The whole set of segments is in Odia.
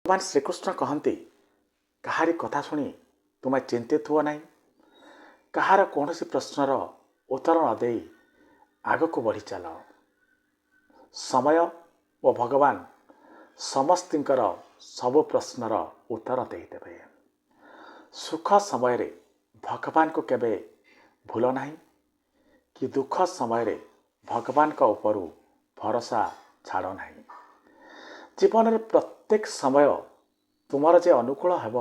भगवान श्रीकृष्ण कहते कहारी कथा शुणी तुम्हें चिंतित हुआ नहीं, कहार कौन सी प्रश्नर उत्तर न दे आग को बढ़ी चल। समय और भगवान समस्तिंकर सबु प्रश्नर उत्तर देदेवे। सुख समय रे भगवान को केबे भूल नहीं कि दुख समय रे भगवान का उपरू भरोसा छाड़ नहीं। जीवन रे प्रत्येक समय तुमर जे अनुकूल हेब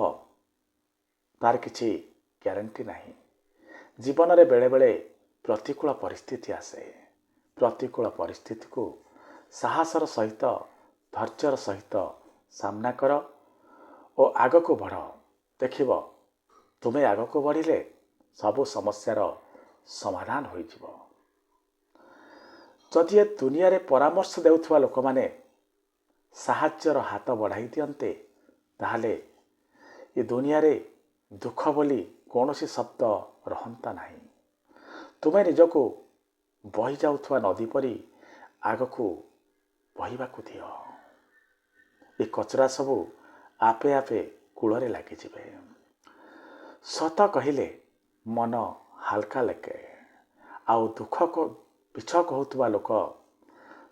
तार किछि ग्यारंटी नहीं। जीवन रे बेले बेले प्रतिकूल परिस्थिति आसे। प्रतिकूल परिस्थिति को साहसर सहित धैर्यर सहित सामना कर और आग को बढ़। देखिब तुम्हें आग को बढ़िले सबु समस्यार समाधान हो जिवो। जदि ए दुनिया रे परामर्श देउथुवा लोक माने साहाज्यर हाथ बढ़ाई दियंते ताहले ये दुनिया रे दुख बोली कौनसी शब्द रहंता नहीं। तुम्हें निजको बही जाउथुवा नदी परी आग को बहिबाकु दियो। ये कचरा सबू आपे आपे कूଳରେ ଲାଗିଯିବେ। सत कहिले मन हालका लेके आउ दुख को पिछ कहूथुवा लोक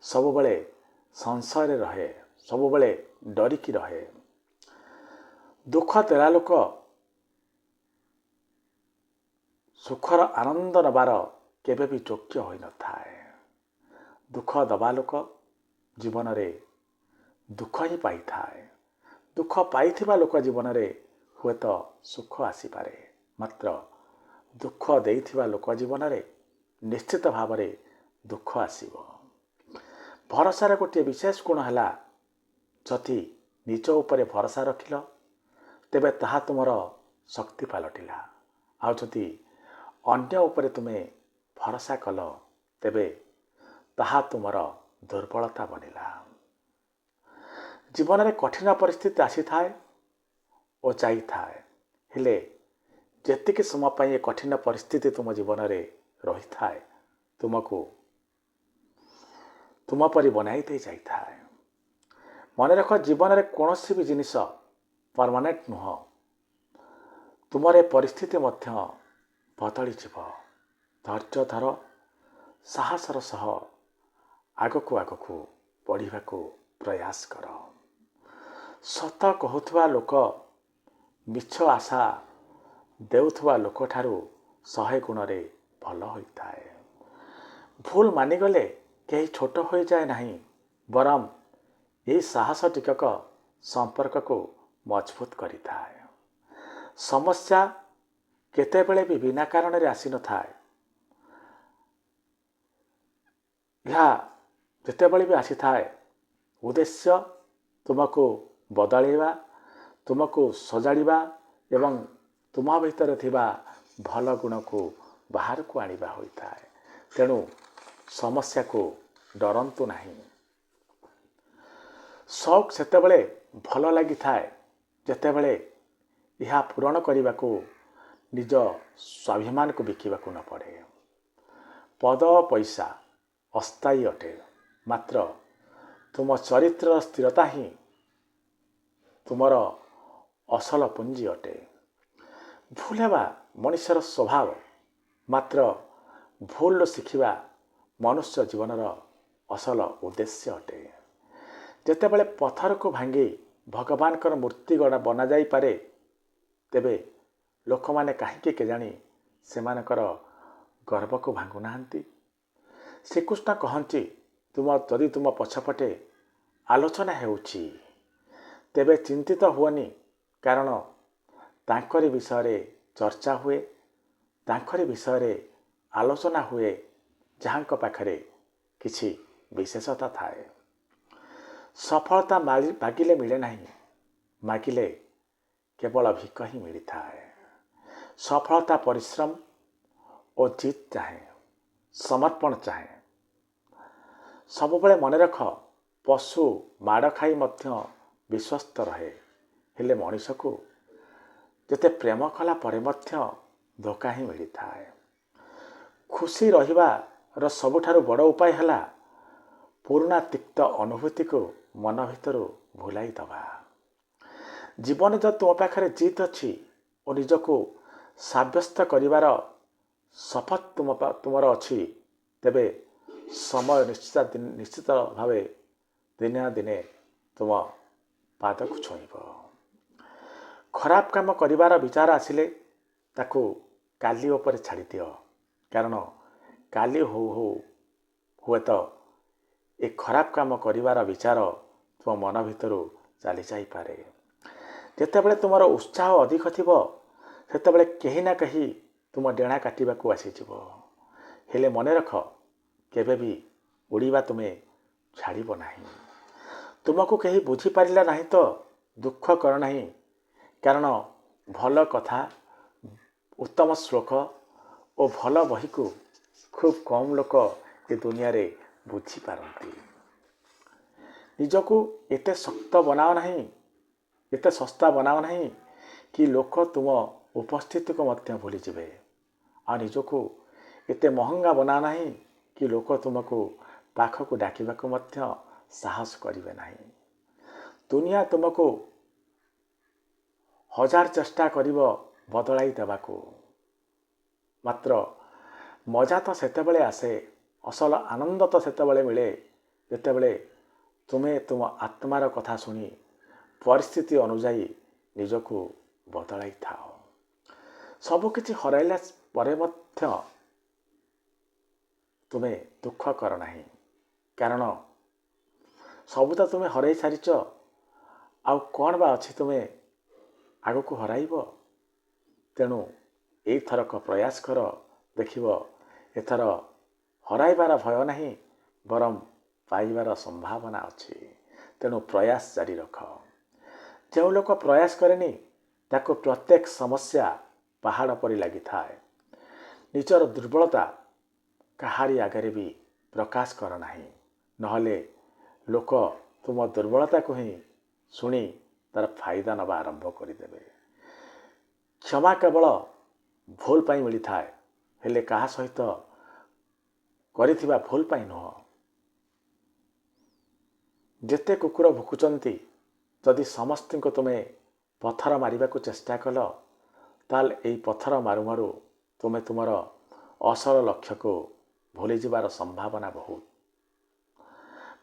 सबुबले संशय रे रहे, सबुबले डरिकी रहे। दुख देला लोक सुखर आनंद नबार केबे भी योग्य होई न थाए। दुख दबा लोक जीवन रे दुख ही पाई थाए। दुख पाइथिबा लोक जीवन रे हुए तो सुख आसी पारे, मात्र दुख देइथिबा लोक जीवन रे निश्चित भाव रे दुख आसीबो। भरोसार गोटे विशेष गुण है जदि निज उपरे भरोसा रखिल तेबे ताहा तुमर शक्ति पलटिला। आउ जदि अन्य उपरे तुमे भरोसा कल तेबे ताहा तुमर दुर्बलता बनिला। जीवन में कठिन परिस्थिति आसी थाए और जाई थाए, हेले जेतिकी समय पाई ये कठिन परिस्थिति तुम जीवन रे रही थाए तुमको तुम परी बनाई दे जाई थाए। मन रख जीवन रे कौनसी भी जिनिस परमानेंट नुह। तुमरे परिस्थिति मध्य बदली जीव। धैर्य धर, साहसर सह आगको बढ़िबा को प्रयास कर। सत कहूथुवा लोक मिछ आशा देउथुवा लोक ठारू 100 गुण रे भल होइथाए। भूल मानिगले कहीं छोट हो जाए नहीं, बरम यही साहस टिकक संपर्क को मजबूत करिथाए। समस्या केतेबेले भी बिना कारण रे आसी न थाए। यह जेतेबेले भी आसी थाए उद्देश्य तुमको बदलैवा, तुमको सजाड़िबा एवं तुम भीतर थिबा भल गुण को बाहर को आनिबा होइथाए। तेणु समस्या को डरंतु नहीं। शौक सेतेबेले भल लगी थाए जेतेबेले यह पूरण करने को निज स्वाभिमान को बिकिबा को न पड़े। पद पैसा अस्थायी अटे, मात्र तुम चरित्र स्थिरता ही तुमर असल पुंजी अटे। भूल हेबा मनुष्यर स्वभाव, मात्र भूल शिखिबा मनुष्य जीवनर असल उद्देश्य अटे। जेतेबेले पत्थर को भांगी भगवान कर मूर्ति गढ़ा बना जाई पारे तेबे लोक माने काहेकि केजानी सेमानकर गर्व को भांगु नाहंती। श्रीकृष्ण कहंती जदि तुम पछपटे आलोचना हेउछि तेबे चिंतित हुअनी, कारण तांकरी विषय रे चर्चा हुए, तांकरी विषय रे आलोचना हुए जहांक पाखरे किछि विशेषता थाए। सफलता मागिले मिले नहीं, मागिले केवल भिक ही मिली थाए। सफलता परिश्रम और जीत चाहे, समर्पण चाहे। सबुबले मन रख पशु माड़ खाई मध्य विश्वस्त रहे, हेले मनीष को जेते प्रेम कला परे मध्य धोखा ही मिली थाए। खुशी रहिबार सबुठारु बड़ उपाय हला पुराना तिक्त अनुभूति को मन भितर भुलाई दबा। ଜୀବନ ଯଦି ତୁମ ପାଖରେ ଜିତ୍ ଅଛି ଓ ନିଜକୁ ସାବ୍ୟସ୍ତ କରିବାର ଶପଥ ତୁମର ଅଛି, ତେବେ ସମୟ ନିଶ୍ଚିତ ଭାବେ ଦିନେ ନା ଦିନେ ତୁମ ପାଦକୁ ଛୁଇଁବ। ଖରାପ କାମ କରିବାର ବିଚାର ଆସିଲେ ତାକୁ କାଲି ଉପରେ ଛାଡ଼ିଦିଅ, କାରଣ କାଲି ହୁଏତ ଏ ଖରାପ କାମ କରିବାର ବିଚାର ତୁମ ମନ ଭିତରୁ ଚାଲିଯାଇପାରେ। ଯେତେବେଳେ ତୁମର ଉତ୍ସାହ ଅଧିକ ଥିବ ସେତେବେଳେ କେହି ନା କେହି ତୁମ ଡେଣା କାଟିବାକୁ ଆସିଯିବ। ହେଲେ ମନେ ରଖ, କେବେ ବି ଉଡ଼ିବା ତୁମେ ଛାଡ଼ିବ ନାହିଁ। ତୁମକୁ କେହି ବୁଝିପାରିଲା ନାହିଁ ତ ଦୁଃଖ କର ନାହିଁ, କାରଣ ଭଲ କଥା, ଉତ୍ତମ ଶ୍ଲୋକ ଓ ଭଲ ବହିକୁ ଖୁବ୍ କମ୍ ଲୋକ ଏ ଦୁନିଆରେ ବୁଝିପାରନ୍ତି। ନିଜକୁ ଏତେ ଶକ୍ତ ବନାଅ ନାହିଁ, ଏତେ ଶସ୍ତା ବନାଅ ନାହିଁ କି ଲୋକ ତୁମ ଉପସ୍ଥିତିକୁ ମଧ୍ୟ ଭୁଲିଯିବେ। ଆଉ ନିଜକୁ ଏତେ ମହଙ୍ଗା ବନାଅ ନାହିଁ କି ଲୋକ ତୁମକୁ ପାଖକୁ ଡାକିବାକୁ ମଧ୍ୟ ସାହସ କରିବେ ନାହିଁ। ଦୁନିଆ ତୁମକୁ ହଜାର ଚେଷ୍ଟା କରିବ ବଦଳାଇ ଦେବାକୁ, ମାତ୍ର ମଜା ତ ସେତେବେଳେ ଆସେ, ଅସଲ ଆନନ୍ଦ ତ ସେତେବେଳେ ମିଳେ ଯେତେବେଳେ ତୁମେ ତୁମ ଆତ୍ମାର କଥା ଶୁଣି ପରିସ୍ଥିତି ଅନୁଯାୟୀ ନିଜକୁ ବଦଳାଇ ଥାଅ। ସବୁକିଛି ହରାଇଲା ପରେ ମଧ୍ୟ ତୁମେ ଦୁଃଖ କର ନାହିଁ, କାରଣ ସବୁ ତ ତୁମେ ହରାଇ ସାରିଛ। ଆଉ କ'ଣ ବା ଅଛି ତୁମେ ଆଗକୁ ହରାଇବ? ତେଣୁ ଏଇଥରକ ପ୍ରୟାସ କର, ଦେଖିବ ଏଥର ହରାଇବାର ଭୟ ନାହିଁ, ବରଂ ପାଇବାର ସମ୍ଭାବନା ଅଛି। ତେଣୁ ପ୍ରୟାସ ଜାରି ରଖ। ଯେଉଁ ଲୋକ ପ୍ରୟାସ କରେନି ତାକୁ ପ୍ରତ୍ୟେକ ସମସ୍ୟା ପାହାଡ଼ ପରି ଲାଗିଥାଏ। ନିଜର ଦୁର୍ବଳତା କାହାରି ଆଗରେ ବି ପ୍ରକାଶ କର ନାହିଁ, ନହେଲେ ଲୋକ ତୁମ ଦୁର୍ବଳତାକୁ ହିଁ ଶୁଣି ତାର ଫାଇଦା ନେବା ଆରମ୍ଭ କରିଦେବେ। କ୍ଷମା କେବଳ ଭୁଲ ପାଇଁ ମିଳିଥାଏ, ହେଲେ କାହା ସହିତ କରିଥିବା ଭୁଲ ପାଇଁ ନୁହଁ। ଯେତେ କୁକୁର ଭୁକୁଛନ୍ତି, ଯଦି ସମସ୍ତଙ୍କୁ ତୁମେ ପଥର ମାରିବାକୁ ଚେଷ୍ଟା କଲ, ତାହେଲେ ଏହି ପଥର ମାରୁ ମାରୁ ତୁମେ ତୁମର ଅସଲ ଲକ୍ଷ୍ୟକୁ ଭୁଲିଯିବାର ସମ୍ଭାବନା ବହୁତ।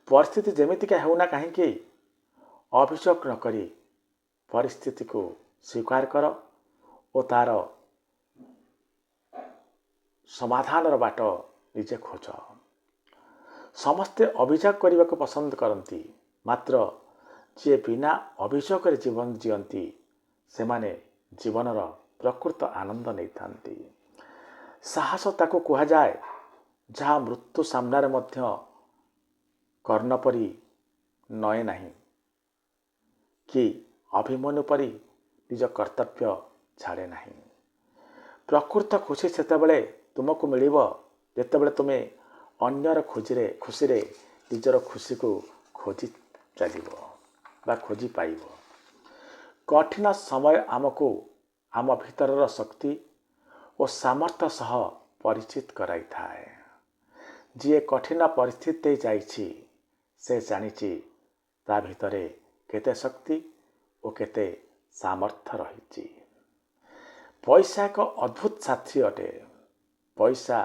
ପରିସ୍ଥିତି ଯେମିତିକା ହେଉନା କାହିଁକି, ଅଭିଯୋଗ ନ କରି ପରିସ୍ଥିତିକୁ ସ୍ୱୀକାର କର ଓ ତାର ସମାଧାନର ବାଟ ନିଜେ ଖୋଜ। ସମସ୍ତେ ଅଭିଯୋଗ କରିବାକୁ ପସନ୍ଦ କରନ୍ତି, ମାତ୍ର ଯିଏ ବିନା ଅଭିଯୋଗରେ ଜୀବନ ଜିଅନ୍ତି ସେମାନେ ଜୀବନର ପ୍ରକୃତ ଆନନ୍ଦ ନେଇଥାନ୍ତି। ସାହସ ତାକୁ କୁହାଯାଏ ଯାହା ମୃତ୍ୟୁ ସାମ୍ନାରେ ମଧ୍ୟ କର୍ଣ୍ଣ ପରି ନଏ ନାହିଁ କି ଅଭିମନ୍ୟୁ ପରି ନିଜ କର୍ତ୍ତବ୍ୟ ଛାଡ଼େ ନାହିଁ। ପ୍ରକୃତ ଖୁସି ସେତେବେଳେ ତୁମକୁ ମିଳିବ ଯେତେବେଳେ ତୁମେ ଅନ୍ୟର ଖୁସିରେ ନିଜର ଖୁସିକୁ ଖୋଜି ଚାଲିବ ବା ଖୋଜି ପାଇବ। କଠିନ ସମୟ ଆମକୁ ଆମ ଭିତରର ଶକ୍ତି ଓ ସାମର୍ଥ୍ୟ ସହ ପରିଚିତ କରାଇଥାଏ। ଯିଏ କଠିନ ପରିସ୍ଥିତି ଦେଇ ଯାଇଛି ସେ ଜାଣିଛି ତା ଭିତରେ କେତେ ଶକ୍ତି ଓ କେତେ ସାମର୍ଥ୍ୟ ରହିଛି। ପଇସା ଏକ ଅଦ୍ଭୁତ ସାଥୀ ଅଟେ। ପଇସା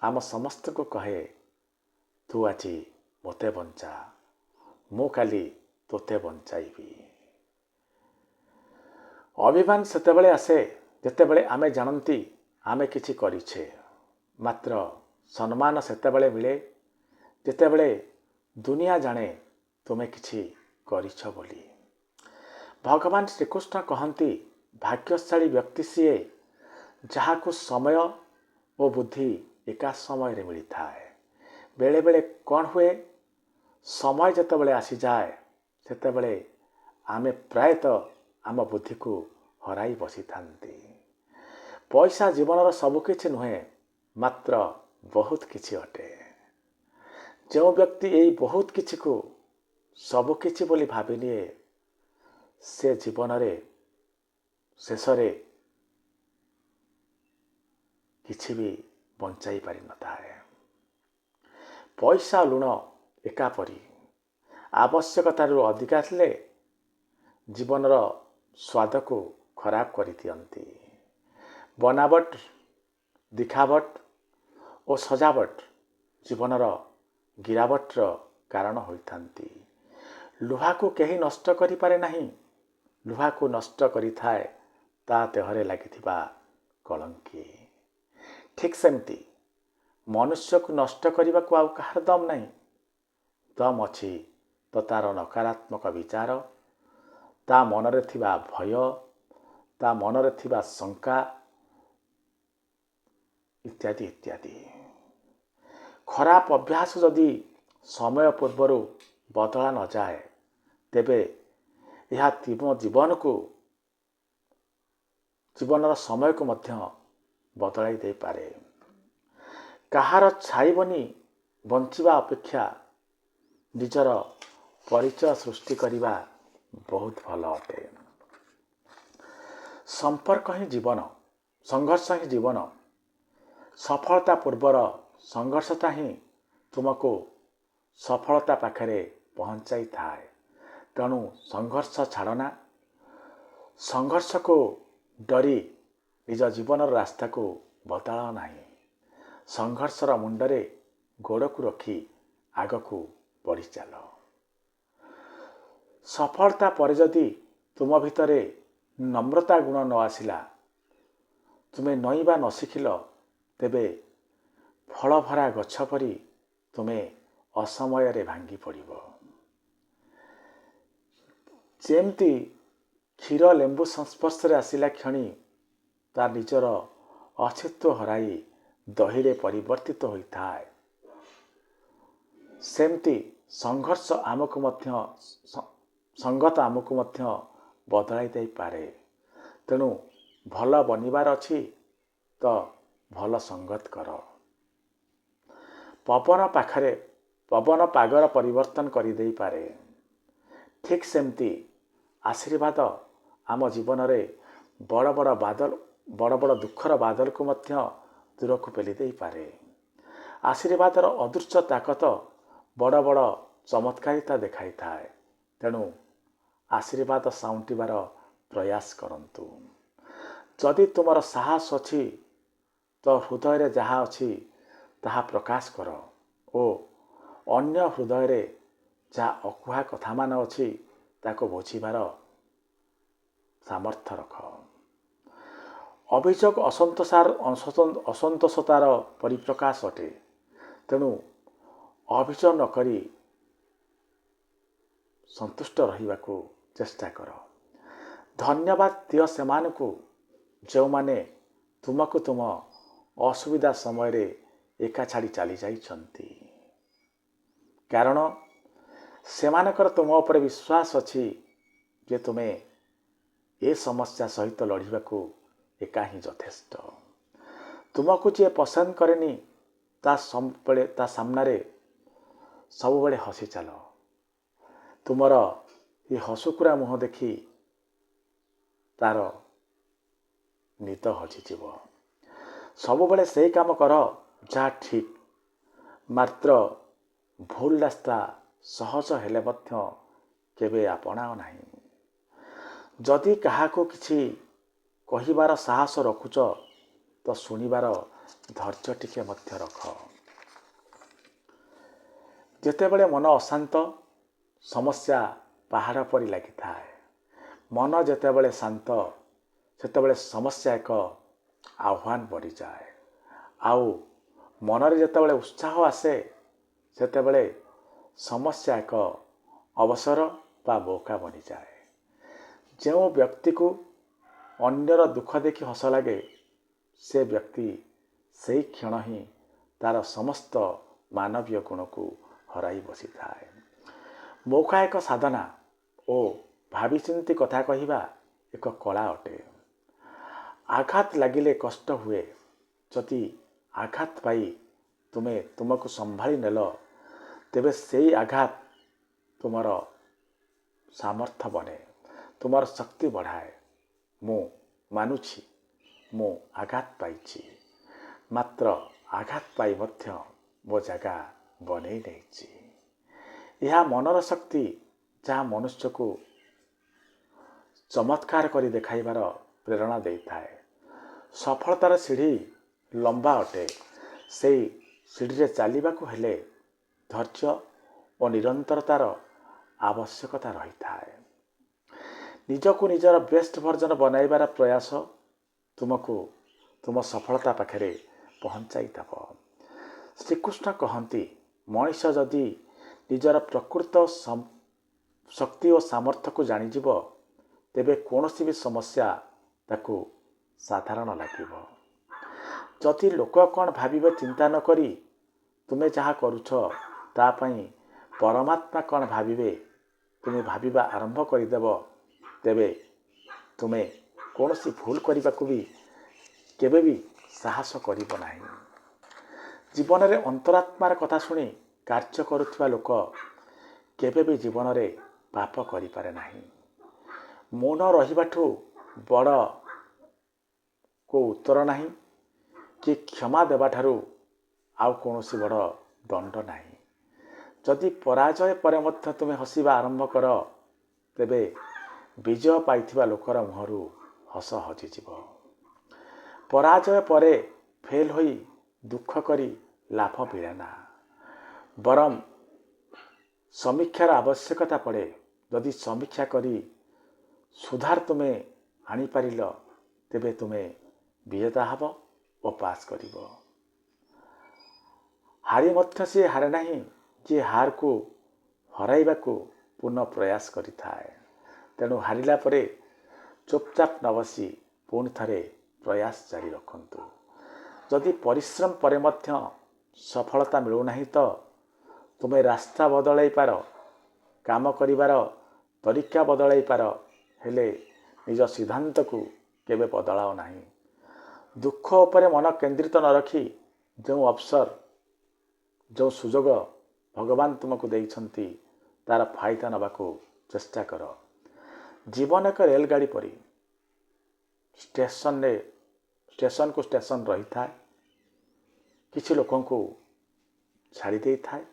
ଆମ ସମସ୍ତଙ୍କୁ କହେ, ତୁ ଆଜି ମୋତେ ବଞ୍ଚା, ମୁଁ କାଲି ତୋତେ ବଞ୍ଚାଇବି। ଅଭିମାନ ସେତେବେଳେ ଆସେ ଯେତେବେଳେ ଆମେ ଜାଣନ୍ତି ଆମେ କିଛି କରିଛେ, ମାତ୍ର ସମ୍ମାନ ସେତେବେଳେ ମିଳେ ଯେତେବେଳେ ଦୁନିଆ ଜାଣେ ତୁମେ କିଛି କରିଛ ବୋଲି। ଭଗବାନ ଶ୍ରୀକୃଷ୍ଣ କହନ୍ତି, ଭାଗ୍ୟଶାଳୀ ବ୍ୟକ୍ତି ସିଏ ଯାହାକୁ ସମୟ ଓ ବୁଦ୍ଧି ଏକା ସମୟରେ ମିଳିଥାଏ। ବେଳେବେଳେ କ'ଣ ହୁଏ, ସମୟ ଯେତେବେଳେ ଆସିଯାଏ ସେତେବେଳେ ଆମେ ପ୍ରାୟତଃ ଆମ ବୁଦ୍ଧିକୁ ହରାଇ ବସିଥାନ୍ତି। ପଇସା ଜୀବନର ସବୁ କିଛି ନୁହେଁ, ମାତ୍ର ବହୁତ କିଛି ଅଟେ। ଯେଉଁ ବ୍ୟକ୍ତି ଏଇ ବହୁତ କିଛିକୁ ସବୁ କିଛି ବୋଲି ଭାବିନିଏ ସେ ଜୀବନରେ ଶେଷରେ କିଛି ବି ବଞ୍ଚାଇ ପାରିନଥାଏ। ପଇସା ଲୁଣ ଏକାପରି, ଆବଶ୍ୟକତାରୁ ଅଧିକା ଥିଲେ ଜୀବନର ସ୍ୱାଦକୁ ଖରାପ କରିଦିଅନ୍ତି। ବନାବଟ, ଦିଖାବଟ ଓ ସଜାବଟ ଜୀବନର ଗିରାବଟର କାରଣ ହୋଇଥାନ୍ତି। ଲୁହାକୁ କେହି ନଷ୍ଟ କରିପାରେ ନାହିଁ। ଲୁହାକୁ ନଷ୍ଟ କରିଥାଏ ତା ଦେହରେ ଲାଗିଥିବା କଳଙ୍କି। ଠିକ୍ ସେମିତି ମନୁଷ୍ୟକୁ ନଷ୍ଟ କରିବାକୁ ଆଉ କାହାର ଦମ୍ ନାହିଁ। ଦମ୍ ଅଛି ତ ତାର ନକାରାତ୍ମକ ବିଚାର, ତା ମନରେ ଥିବା ଭୟ, ତା ମନରେ ଥିବା ଶଙ୍କା ଇତ୍ୟାଦି ଇତ୍ୟାଦି। ଖରାପ ଅଭ୍ୟାସ ଯଦି ସମୟ ପୂର୍ବରୁ ବଦଳା ନଯାଏ ତେବେ ଏହା ତୁମ ଜୀବନର ସମୟକୁ ମଧ୍ୟ ବଦଳାଇ ଦେଇପାରେ। କାହାର ଛାଇ ବନି ବଞ୍ଚିବା ଅପେକ୍ଷା ନିଜର ପରିଚୟ ସୃଷ୍ଟି କରିବା ବହୁତ ଭଲ ଅଟେ। ସମ୍ପର୍କ ହିଁ ଜୀବନ, ସଂଘର୍ଷ ହିଁ ଜୀବନ। ସଫଳତା ପୂର୍ବର ସଂଘର୍ଷଟା ହିଁ ତୁମକୁ ସଫଳତା ପାଖରେ ପହଞ୍ଚାଇଥାଏ। ତେଣୁ ସଂଘର୍ଷ ଛାଡ଼ନା। ସଂଘର୍ଷକୁ ଡରି ନିଜ ଜୀବନର ରାସ୍ତାକୁ ବଦଳାଅ ନାହିଁ। ସଂଘର୍ଷର ମୁଣ୍ଡରେ ଗୋଡ଼କୁ ରଖି ଆଗକୁ ବଢ଼ିଚାଲ। ସଫଳତା ପରେ ଯଦି ତୁମ ଭିତରେ ନମ୍ରତା ଗୁଣ ନ ଆସିଲା, ତୁମେ ନଇଁବା ନ ଶିଖିଲ, ତେବେ ଫଳଭରା ଗଛ ପରି ତୁମେ ଅସମୟରେ ଭାଙ୍ଗି ପଡ଼ିବ। ଯେମିତି କ୍ଷୀର ଲେମ୍ବୁ ସଂସ୍ପର୍ଶରେ ଆସିଲା କ୍ଷଣି ତା ନିଜର ଅସ୍ତିତ୍ୱ ହରାଇ ଦହିରେ ପରିବର୍ତ୍ତିତ ହୋଇଥାଏ, ସେମିତି ସଙ୍ଗତ ଆମକୁ ମଧ୍ୟ ବଦଳାଇ ଦେଇପାରେ। ତେଣୁ ଭଲ ବନିବାର ଅଛି ତ ଭଲ ସଙ୍ଗତ କର। ପବନ ପାଗର ପରିବର୍ତ୍ତନ କରିଦେଇପାରେ। ଠିକ୍ ସେମିତି ଆଶୀର୍ବାଦ ଆମ ଜୀବନରେ ବଡ଼ ବଡ଼ ଦୁଃଖର ବାଦଲକୁ ମଧ୍ୟ ଦୂରକୁ ପେଲି ଦେଇପାରେ। ଆଶୀର୍ବାଦର ଅଦୃଶ୍ୟ ତାକତ ବଡ଼ ବଡ଼ ଚମତ୍କାରିତା ଦେଖାଇଥାଏ। ତେଣୁ ଆଶୀର୍ବାଦ ସାଉଁଟିବାର ପ୍ରୟାସ କରନ୍ତୁ। ଯଦି ତୁମର ସାହସ ଅଛି ତ ହୃଦୟରେ ଯାହା ଅଛି ତାହା ପ୍ରକାଶ କର ଓ ଅନ୍ୟ ହୃଦୟରେ ଯାହା ଅକୁହା କଥାମାନ ଅଛି ତାକୁ ବୁଝିବାର ସାମର୍ଥ୍ୟ ରଖ। ଅଭିଯୋଗ ଅସନ୍ତୋଷତାର ପରିପ୍ରକାଶ ଅଟେ। ତେଣୁ ଅଭିଯୋଗ ନ କରି ସନ୍ତୁଷ୍ଟ ରହିବାକୁ ଚେଷ୍ଟା କର। ଧନ୍ୟବାଦ ଦିଅ ସେମାନଙ୍କୁ ଯେଉଁମାନେ ତୁମକୁ ତୁମ ଅସୁବିଧା ସମୟରେ ଏକା ଛାଡ଼ି ଚାଲିଯାଇଛନ୍ତି। କାରଣ ସେମାନଙ୍କର ତୁମ ଉପରେ ବିଶ୍ୱାସ ଅଛି ଯେ ତୁମେ ଏ ସମସ୍ୟା ସହିତ ଲଢ଼ିବାକୁ ଏକା ହିଁ ଯଥେଷ୍ଟ। ତୁମକୁ ଯିଏ ପସନ୍ଦ କରେନି ତା ସାମ୍ନାରେ ସବୁବେଳେ ହସି ଚାଲ। ତୁମର ଏ ହସୁକୁରା ମୁହଁ ଦେଖି ତାର ନିଦ ହଜିଯିବ। ସବୁବେଳେ ସେଇ କାମ କର ଯାହା ଠିକ୍। ମାତ୍ର ଭୁଲ ରାସ୍ତା ସହଜ ହେଲେ ମଧ୍ୟ କେବେ ଆପଣାଅ ନାହିଁ। ଯଦି କାହାକୁ କିଛି କହିବାର ସାହସ ରଖୁଛ ତ ଶୁଣିବାର ଧୈର୍ଯ୍ୟ ଟିକେ ମଧ୍ୟ ରଖ। ଯେତେବେଳେ ମନ ଅଶାନ୍ତ, ସମସ୍ୟା ପାହାଡ଼ ପରି ଲାଗିଥାଏ। ମନ ଯେତେବେଳେ ଶାନ୍ତ, ସେତେବେଳେ ସମସ୍ୟା ଏକ ଆହ୍ୱାନ ବଢ଼ିଯାଏ। ଆଉ ମନରେ ଯେତେବେଳେ ଉତ୍ସାହ ଆସେ, ସେତେବେଳେ ସମସ୍ୟା ଏକ ଅବସର ବା ମୌକା ବନିଯାଏ। ଯେଉଁ ବ୍ୟକ୍ତିକୁ ଅନ୍ୟର ଦୁଃଖ ଦେଖି ହସ ଲାଗେ, ସେ ବ୍ୟକ୍ତି ସେଇ କ୍ଷଣ ହିଁ ତାର ସମସ୍ତ ମାନବୀୟ ଗୁଣକୁ ହରାଇ ବସିଥାଏ। ମୌକା ଏକ ସାଧନା ଓ ଭାବିଚିନ୍ତି କଥା କହିବା ଏକ କଳା ଅଟେ। ଆଘାତ ଲାଗିଲେ କଷ୍ଟ ହୁଏ। ଯଦି ଆଘାତ ପାଇ ତୁମକୁ ସମ୍ଭାଳି ନେଲ, ତେବେ ସେଇ ଆଘାତ ତୁମର ସାମର୍ଥ୍ୟ ବନେ, ତୁମର ଶକ୍ତି ବଢ଼ାଏ। ମୁଁ ମାନୁଛି ମୁଁ ଆଘାତ ପାଇଛି, ମାତ୍ର ଆଘାତ ପାଇ ମଧ୍ୟ ମୋ ଜାଗା ବନେଇ ନେଇଛି। ଏହା ମନର ଶକ୍ତି ଯାହା ମନୁଷ୍ୟକୁ ଚମତ୍କାର କରି ଦେଖାଇବାର ପ୍ରେରଣା ଦେଇଥାଏ। ସଫଳତାର ସିଢ଼ି ଲମ୍ବା ଅଟେ। ସେଇ ସିଢ଼ିରେ ଚାଲିବାକୁ ହେଲେ ଧୈର୍ଯ୍ୟ ଓ ନିରନ୍ତରତାର ଆବଶ୍ୟକତା ରହିଥାଏ। ନିଜକୁ ନିଜର ବେଷ୍ଟ ଭର୍ଜନ ବନାଇବାର ପ୍ରୟାସ ତୁମକୁ ତୁମ ସଫଳତା ପାଖରେ ପହଞ୍ଚାଇଦେବ। ଶ୍ରୀକୃଷ୍ଣ କହନ୍ତି, ମଣିଷ ଯଦି ନିଜର ପ୍ରକୃତ ଶକ୍ତି ଓ ସାମର୍ଥ୍ୟକୁ ଜାଣିଯିବ, ତେବେ କୌଣସି ବି ସମସ୍ୟା ତାକୁ ସାଧାରଣ ଲାଗିବ। ଯଦି ଲୋକ କ'ଣ ଭାବିବେ ଚିନ୍ତା ନ କରି ତୁମେ ଯାହା କରୁଛ ତା ପାଇଁ ପରମାତ୍ମା କ'ଣ ଭାବିବେ ତୁମେ ଭାବିବା ଆରମ୍ଭ କରିଦେବ, ତେବେ ତୁମେ କୌଣସି ଭୁଲ କରିବାକୁ ବି କେବେ ବି ସାହସ କରିବ ନାହିଁ। ଜୀବନରେ ଅନ୍ତରାତ୍ମାର କଥା ଶୁଣି କାର୍ଯ୍ୟ କରୁଥିବା ଲୋକ କେବେ ବି ଜୀବନରେ ପାପ କରିପାରେ ନାହିଁ। ମୌନ ରହିବାଠୁ ବଡ଼ କେଉଁ ଉତ୍ତର ନାହିଁ କି କ୍ଷମା ଦେବାଠାରୁ ଆଉ କୌଣସି ବଡ଼ ଦଣ୍ଡ ନାହିଁ। ଯଦି ପରାଜୟ ପରେ ମଧ୍ୟ ତୁମେ ହସିବା ଆରମ୍ଭ କର, ତେବେ ବିଜୟ ପାଇଥିବା ଲୋକର ମୁହଁରୁ ହସ ହଜିଯିବ। ପରାଜୟ ପରେ ଫେଲ୍ ହୋଇ ଦୁଃଖ କରି ଲାଭ ମିଳେ ନା, ବରଂ ସମୀକ୍ଷାର ଆବଶ୍ୟକତା ପଡ଼େ। ଯଦି ସମୀକ୍ଷା କରି ସୁଧାର ତୁମେ ଆଣିପାରିଲ, ତେବେ ତୁମେ ବିଜେତା ହେବ ଓ ପାସ୍ କରିବ। ହାରି ମଧ୍ୟ ସିଏ ହାରେ ନାହିଁ ଯିଏ ହାରକୁ ହରାଇବାକୁ ପୁନଃ ପ୍ରୟାସ କରିଥାଏ। ତେଣୁ ହାରିଲା ପରେ ଚୁପଚାପ ନ ବସି ପୁଣି ଥରେ ପ୍ରୟାସ ଜାରି ରଖନ୍ତୁ। ଯଦି ପରିଶ୍ରମ ପରେ ମଧ୍ୟ ସଫଳତା ମିଳୁନାହିଁ, ତ ତୁମେ ରାସ୍ତା ବଦଳାଇ ପାର, କାମ କରିବାର ତରିକା ବଦଳାଇ ପାର, ହେଲେ ନିଜ ସିଦ୍ଧାନ୍ତକୁ କେବେ ବଦଳାଅ ନାହିଁ। ଦୁଃଖ ଉପରେ ମନ କେନ୍ଦ୍ରିତ ନ ରଖି ଯେଉଁ ଅବସର, ଯେଉଁ ସୁଯୋଗ ଭଗବାନ ତୁମକୁ ଦେଇଛନ୍ତି ତାର ଫାଇଦା ନେବାକୁ ଚେଷ୍ଟା କର। ଜୀବନ ଏକ ରେଲଗାଡ଼ି ପରି ଷ୍ଟେସନକୁ ଷ୍ଟେସନ ରହିଥାଏ। କିଛି ଲୋକଙ୍କୁ ଛାଡ଼ି ଦେଇଥାଏ,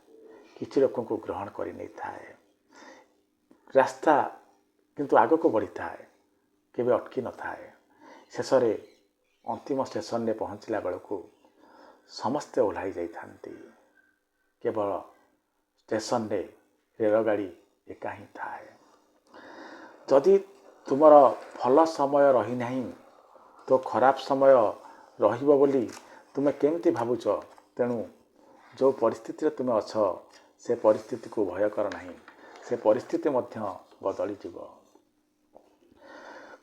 କିଛି ଲୋକଙ୍କୁ ଗ୍ରହଣ କରି ନେଇଥାଏ। ରାସ୍ତା କିନ୍ତୁ ଆଗକୁ ବଢ଼ିଥାଏ, କେବେ ଅଟକି ନଥାଏ। ଶେଷରେ ଅନ୍ତିମ ଷ୍ଟେସନରେ ପହଞ୍ଚିଲା ବେଳକୁ ସମସ୍ତେ ଓହ୍ଲାଇ ଯାଇଥାନ୍ତି। କେବଳ ଷ୍ଟେସନରେ ରେଳଗାଡ଼ି ଏକା ହିଁ ଥାଏ। ଯଦି ତୁମର ଭଲ ସମୟ ରହିନାହିଁ, ତ ଖରାପ ସମୟ ରହିବ ବୋଲି ତୁମେ କେମିତି ଭାବୁଛ? ତେଣୁ ଯେଉଁ ପରିସ୍ଥିତିରେ ତୁମେ ଅଛ, ସେ ପରିସ୍ଥିତିକୁ ଭୟ କର ନାହିଁ। ସେ ପରିସ୍ଥିତି ମଧ୍ୟ ବଦଳିଯିବ।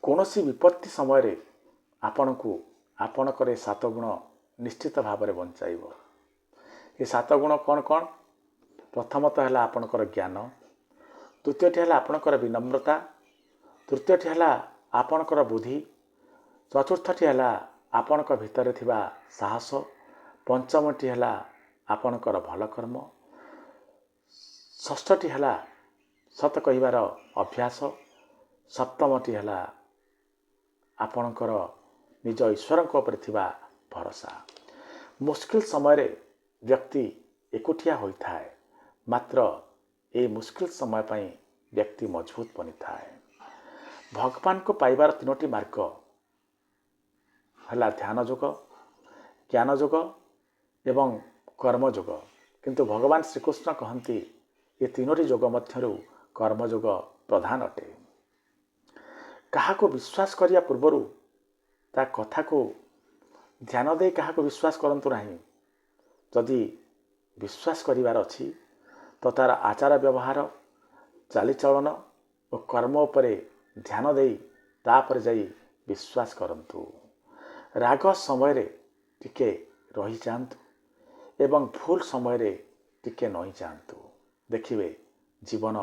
କୌଣସି ବିପତ୍ତି ସମୟରେ ଆପଣଙ୍କୁ ଆପଣଙ୍କର ଏ 7 ଗୁଣ ନିଶ୍ଚିତ ଭାବରେ ବଞ୍ଚାଇବ। ଏ 7 ଗୁଣ କ'ଣ କ'ଣ? ପ୍ରଥମତଃ ହେଲା ଆପଣଙ୍କର ଜ୍ଞାନ, ଦ୍ୱିତୀୟଟି ହେଲା ଆପଣଙ୍କର ବିନମ୍ରତା, ତୃତୀୟଟି ହେଲା ଆପଣଙ୍କର ବୁଦ୍ଧି, ଚତୁର୍ଥଟି ହେଲା ଆପଣଙ୍କ ଭିତରେ ଥିବା ସାହସ, ପଞ୍ଚମଟି ହେଲା ଆପଣଙ୍କର ଭଲ କର୍ମ, ଷଷ୍ଠଟି ହେଲା ସତ କହିବାର ଅଭ୍ୟାସ, ସପ୍ତମଟି ହେଲା ଆପଣଙ୍କର ନିଜ ଈଶ୍ୱରଙ୍କ ଉପରେ ଥିବା ଭରସା। ମୁସ୍କିଲ ସମୟରେ ବ୍ୟକ୍ତି ଏକୁଟିଆ ହୋଇଥାଏ, ମାତ୍ର ଏହି ମୁସ୍କିଲ ସମୟ ପାଇଁ ବ୍ୟକ୍ତି ମଜବୁତ ବନିଥାଏ। ଭଗବାନଙ୍କୁ ପାଇବାର 3ଟି ମାର୍ଗ ହେଲା ଧ୍ୟାନ ଯୋଗ, ଜ୍ଞାନ ଯୋଗ ଏବଂ କର୍ମଯୋଗ। କିନ୍ତୁ ଭଗବାନ ଶ୍ରୀକୃଷ୍ଣ କହନ୍ତି ଏ 3ଟି ଯୋଗ ମଧ୍ୟରୁ କର୍ମଯୋଗ ପ୍ରଧାନ ଅଟେ। କାହାକୁ ବିଶ୍ୱାସ କରିବା ପୂର୍ବରୁ ତା କଥାକୁ ଧ୍ୟାନ ଦେଇ କାହାକୁ ବିଶ୍ୱାସ କରନ୍ତୁ ନାହିଁ। ଯଦି ବିଶ୍ୱାସ କରିବାର ଅଛି, ତ ତାର ଆଚାର ବ୍ୟବହାର, ଚାଲିଚଳନ ଓ କର୍ମ ଉପରେ ଧ୍ୟାନ ଦେଇ ତାପରେ ଯାଇ ବିଶ୍ୱାସ କରନ୍ତୁ। ରାଗ ସମୟରେ ଟିକେ ରହିଯାଆନ୍ତୁ ଏବଂ ଭୁଲ ସମୟରେ ଟିକେ ନଇଁଯାଆନ୍ତୁ। ଦେଖିବେ ଜୀବନ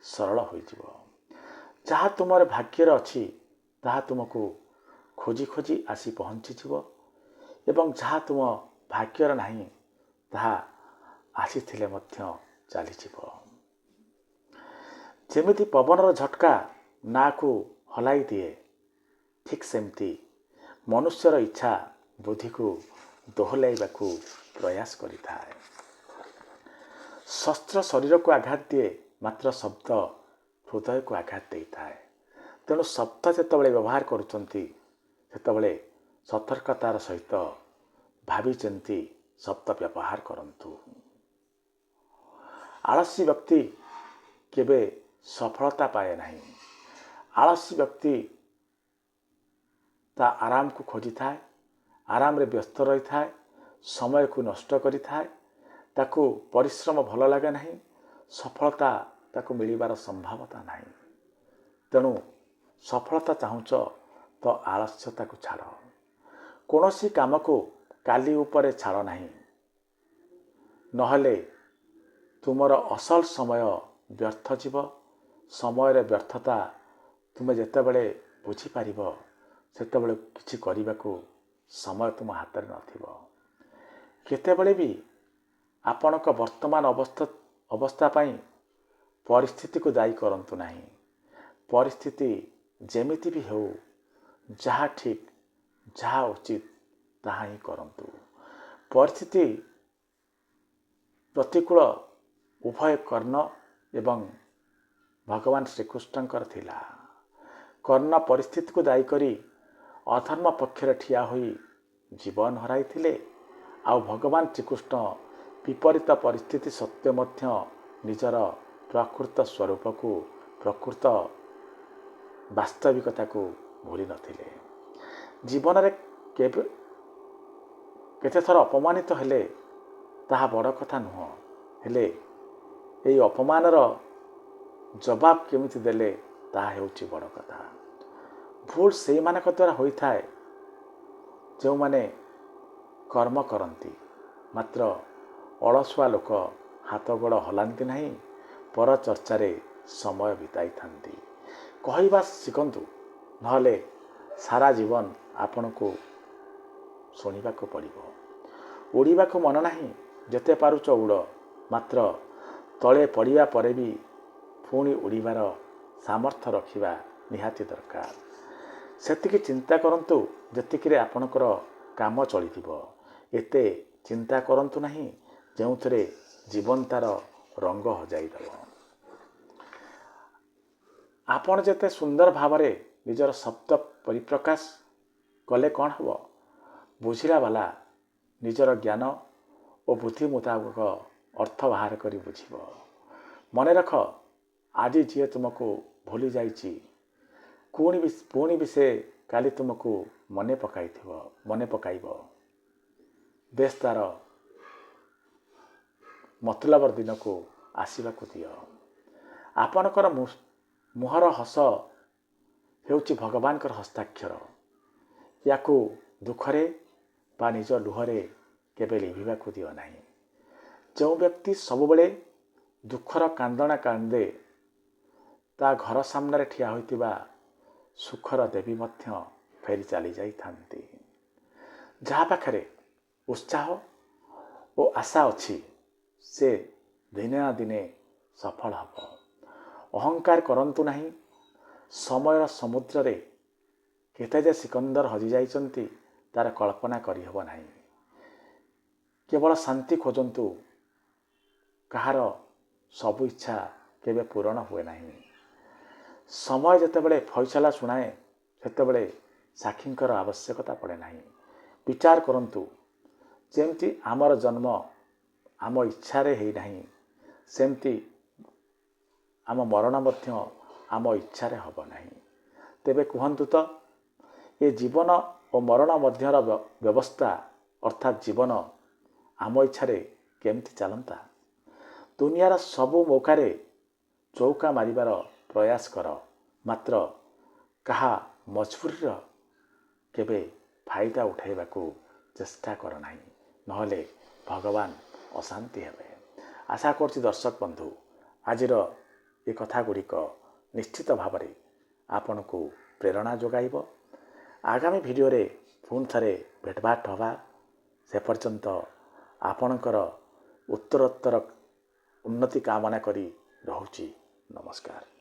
ସରଳ ହୋଇଯିବ। ଯାହା ତୁମର ଭାଗ୍ୟରେ ଅଛି ତାହା ତୁମକୁ ଖୋଜି ଖୋଜି ଆସି ପହଞ୍ଚିଯିବ ଏବଂ ଯାହା ତୁମ ଭାଗ୍ୟର ନାହିଁ ତାହା ଆସିଥିଲେ ମଧ୍ୟ ଚାଲିଯିବ। ଯେମିତି ପବନର ଝଟକା ନାକୁ ହଲାଇ ଦିଏ, ଠିକ୍ ସେମିତି ମନୁଷ୍ୟର ଇଚ୍ଛା ବୁଦ୍ଧିକୁ ଦୋହଲାଇବାକୁ ପ୍ରୟାସ କରିଥାଏ। ଶସ୍ତ୍ର ଶରୀରକୁ ଆଘାତ ଦିଏ, ମାତ୍ର ଶବ୍ଦ ହୃଦୟକୁ ଆଘାତ ଦେଇଥାଏ। ତେଣୁ ଶବ୍ଦ ଯେତେବେଳେ ବ୍ୟବହାର କରୁଛନ୍ତି ସେତେବେଳେ ସତର୍କତାର ସହିତ ଭାବିଚିନ୍ତି ଶବ୍ଦ ବ୍ୟବହାର କରନ୍ତୁ। ଆଳସୀ ବ୍ୟକ୍ତି କେବେ ସଫଳତା ପାଏ ନାହିଁ। ଆଳସୀ ବ୍ୟକ୍ତି ତା ଆରାମକୁ ଖୋଜିଥାଏ, ଆରାମରେ ବ୍ୟସ୍ତ ରହିଥାଏ, ସମୟକୁ ନଷ୍ଟ କରିଥାଏ, ତାକୁ ପରିଶ୍ରମ ଭଲ ଲାଗେ ନାହିଁ, ସଫଳତା ତାକୁ ମିଳିବାର ସମ୍ଭାବନା ନାହିଁ। ତେଣୁ ସଫଳତା ଚାହୁଁଛ ତ ଆଳସ୍ୟତାକୁ ଛାଡ଼। କୌଣସି କାମକୁ କାଲି ଉପରେ ଛାଡ଼ ନାହିଁ, ନହେଲେ ତୁମର ଅସଲ ସମୟ ବ୍ୟର୍ଥ ଯିବ। ସମୟର ବ୍ୟର୍ଥତା ତୁମେ ଯେତେବେଳେ ବୁଝିପାରିବ ସେତେବେଳେ କିଛି କରିବାକୁ ସମୟ ତୁମ ହାତରେ ନଥିବ। କେତେବେଳେ ବି ଆପଣଙ୍କ ବର୍ତ୍ତମାନ ଅବସ୍ଥା ପାଇଁ ପରିସ୍ଥିତିକୁ ଦାୟୀ କରନ୍ତୁ ନାହିଁ। ପରିସ୍ଥିତି ଯେମିତି ବି ହେଉ, ଯାହା ଠିକ୍ ଯାହା ଉଚିତ ତାହା ହିଁ କରନ୍ତୁ। ପରିସ୍ଥିତି ପ୍ରତିକୂଳ ଉଭୟ କର୍ଣ୍ଣ ଏବଂ ଭଗବାନ ଶ୍ରୀକୃଷ୍ଣଙ୍କର ଥିଲା। କର୍ଣ୍ଣ ପରିସ୍ଥିତିକୁ ଦାୟୀ କରି ଅଧର୍ମ ପକ୍ଷରେ ଠିଆ ହୋଇ ଜୀବନ ହରାଇଥିଲେ, ଆଉ ଭଗବାନ ଶ୍ରୀକୃଷ୍ଣ ବିପରୀତ ପରିସ୍ଥିତି ସତ୍ତ୍ୱେ ମଧ୍ୟ ନିଜର ପ୍ରକୃତ ସ୍ୱରୂପକୁ ପ୍ରକୃତ ବାସ୍ତବିକତାକୁ ଭୁଲି ନଥିଲେ। ଜୀବନରେ କେତେଥର ଅପମାନିତ ହେଲେ ତାହା ବଡ଼ କଥା ନୁହଁ, ହେଲେ ଏହି ଅପମାନର ଜବାବ କେମିତି ଦେଲେ ତାହା ହେଉଛି ବଡ଼ କଥା। ଭୁଲ ସେଇମାନଙ୍କ ଦ୍ୱାରା ହୋଇଥାଏ ଯେଉଁମାନେ କର୍ମ କରନ୍ତି, ମାତ୍ର ଅଳସୁଆ ଲୋକ ହାତ ଗୋଡ଼ ହଲାନ୍ତି ନାହିଁ, ପର ଚର୍ଚ୍ଚାରେ ସମୟ ବିତାଇଥାନ୍ତି। କହିବା ଶିଖନ୍ତୁ, ନହେଲେ ସାରା ଜୀବନ ଆପଣଙ୍କୁ ଶୁଣିବାକୁ ପଡ଼ିବ। ଉଡ଼ିବାକୁ ମନ ନାହିଁ, ଯେତେ ପାରୁଛ ଉଡ଼, ମାତ୍ର ତଳେ ପଡ଼ିବା ପରେ ବି ପୁଣି ଉଡ଼ିବାର ସାମର୍ଥ୍ୟ ରଖିବା ନିହାତି ଦରକାର। ସେତିକି ଚିନ୍ତା କରନ୍ତୁ ଯେତିକିରେ ଆପଣଙ୍କର କାମ ଚଳିଯିବ। ଏତେ ଚିନ୍ତା କରନ୍ତୁ ନାହିଁ ଯେଉଁଥିରେ ଜୀବନ ତାର ରଙ୍ଗ ହଜାଇଦେବ। ଆପଣ ଯେତେ ସୁନ୍ଦର ଭାବରେ ନିଜର ଶବ୍ଦ ପରିପ୍ରକାଶ କଲେ କ'ଣ ହେବ? ବୁଝିଲା ବାଲା ନିଜର ଜ୍ଞାନ ଓ ବୁଦ୍ଧି ମୁତାବକ ଅର୍ଥ ବାହାର କରି ବୁଝିବ। ମନେ ରଖ, ଆଜି ଯିଏ ତୁମକୁ ଭୁଲି ଯାଇଛି ପୁଣି ବି ସେ କାଲି ତୁମକୁ ମନେ ପକାଇବ। ବେଶ ତାର ମତଲବର ଦିନକୁ ଆସିବାକୁ ଦିଅ। ଆପଣଙ୍କର ମୁହଁର ହସ ହେଉଛି ଭଗବାନଙ୍କର ହସ୍ତାକ୍ଷର। ୟାକୁ ଦୁଃଖରେ ବା ନିଜ ଲୁହରେ କେବେ ଲିଭିବାକୁ ଦିଅ ନାହିଁ। ଯେଉଁ ବ୍ୟକ୍ତି ସବୁବେଳେ ଦୁଃଖର କାନ୍ଦଣା କାନ୍ଦେ, ତା ଘର ସାମ୍ନାରେ ଠିଆ ହୋଇଥିବା ସୁଖର ଦେବୀ ମଧ୍ୟ ଫେରି ଚାଲି ଯାଇଥାନ୍ତି। ଯାହା ପାଖରେ ଉତ୍ସାହ ଓ ଆଶା ଅଛି ସେ ଦିନେ ନା ଦିନେ ସଫଳ ହେବ। ଅହଙ୍କାର କରନ୍ତୁ ନାହିଁ। ସମୟର ସମୁଦ୍ରରେ କେତେ ଯେ ସିକନ୍ଦର ହଜିଯାଇଛନ୍ତି ତାର କଳ୍ପନା କରିହେବ ନାହିଁ। କେବଳ ଶାନ୍ତି ଖୋଜନ୍ତୁ। କାହାର ସବୁ ଇଚ୍ଛା କେବେ ପୂରଣ ହୁଏ ନାହିଁ। ସମୟ ଯେତେବେଳେ ଫଇସଲା ଶୁଣାଏ ସେତେବେଳେ ସାକ୍ଷୀଙ୍କର ଆବଶ୍ୟକତା ପଡ଼େ ନାହିଁ। ବିଚାର କରନ୍ତୁ, ଯେମିତି ଆମର ଜନ୍ମ ଆମ ଇଚ୍ଛାରେ ହେଇନାହିଁ, ସେମିତି ଆମ ମରଣ ମଧ୍ୟ ଆମ ଇଚ୍ଛାରେ ହେବ ନାହିଁ। ତେବେ କୁହନ୍ତୁ ତ, ଏ ଜୀବନ ଓ ମରଣ ମଧ୍ୟର ବ୍ୟବସ୍ଥା ଅର୍ଥାତ୍ ଜୀବନ ଆମ ଇଚ୍ଛାରେ କେମିତି ଚାଲନ୍ତା? ଦୁନିଆର ସବୁ ମୌକାରେ ଚୌକା ମାରିବାର ପ୍ରୟାସ କର, ମାତ୍ର କାହା ମଜବୁରିର କେବେ ଫାଇଦା ଉଠାଇବାକୁ ଚେଷ୍ଟା କର ନାହିଁ, ନହେଲେ ଭଗବାନ ଅଶାନ୍ତି ହେବେ। ଆଶା କରୁଛି ଦର୍ଶକ ବନ୍ଧୁ, ଆଜିର ଏ କଥାଗୁଡ଼ିକ ନିଶ୍ଚିତ ଭାବରେ ଆପଣଙ୍କୁ ପ୍ରେରଣା ଯୋଗାଇବ। ଆଗାମୀ ଭିଡ଼ିଓରେ ପୁଣି ଥରେ ଭେଟଭାଟ ହେବା। ସେ ପର୍ଯ୍ୟନ୍ତ ଆପଣଙ୍କର ଉତ୍ତରୋତ୍ତର ଉନ୍ନତି କାମନା କରି ରହୁଛି। ନମସ୍କାର।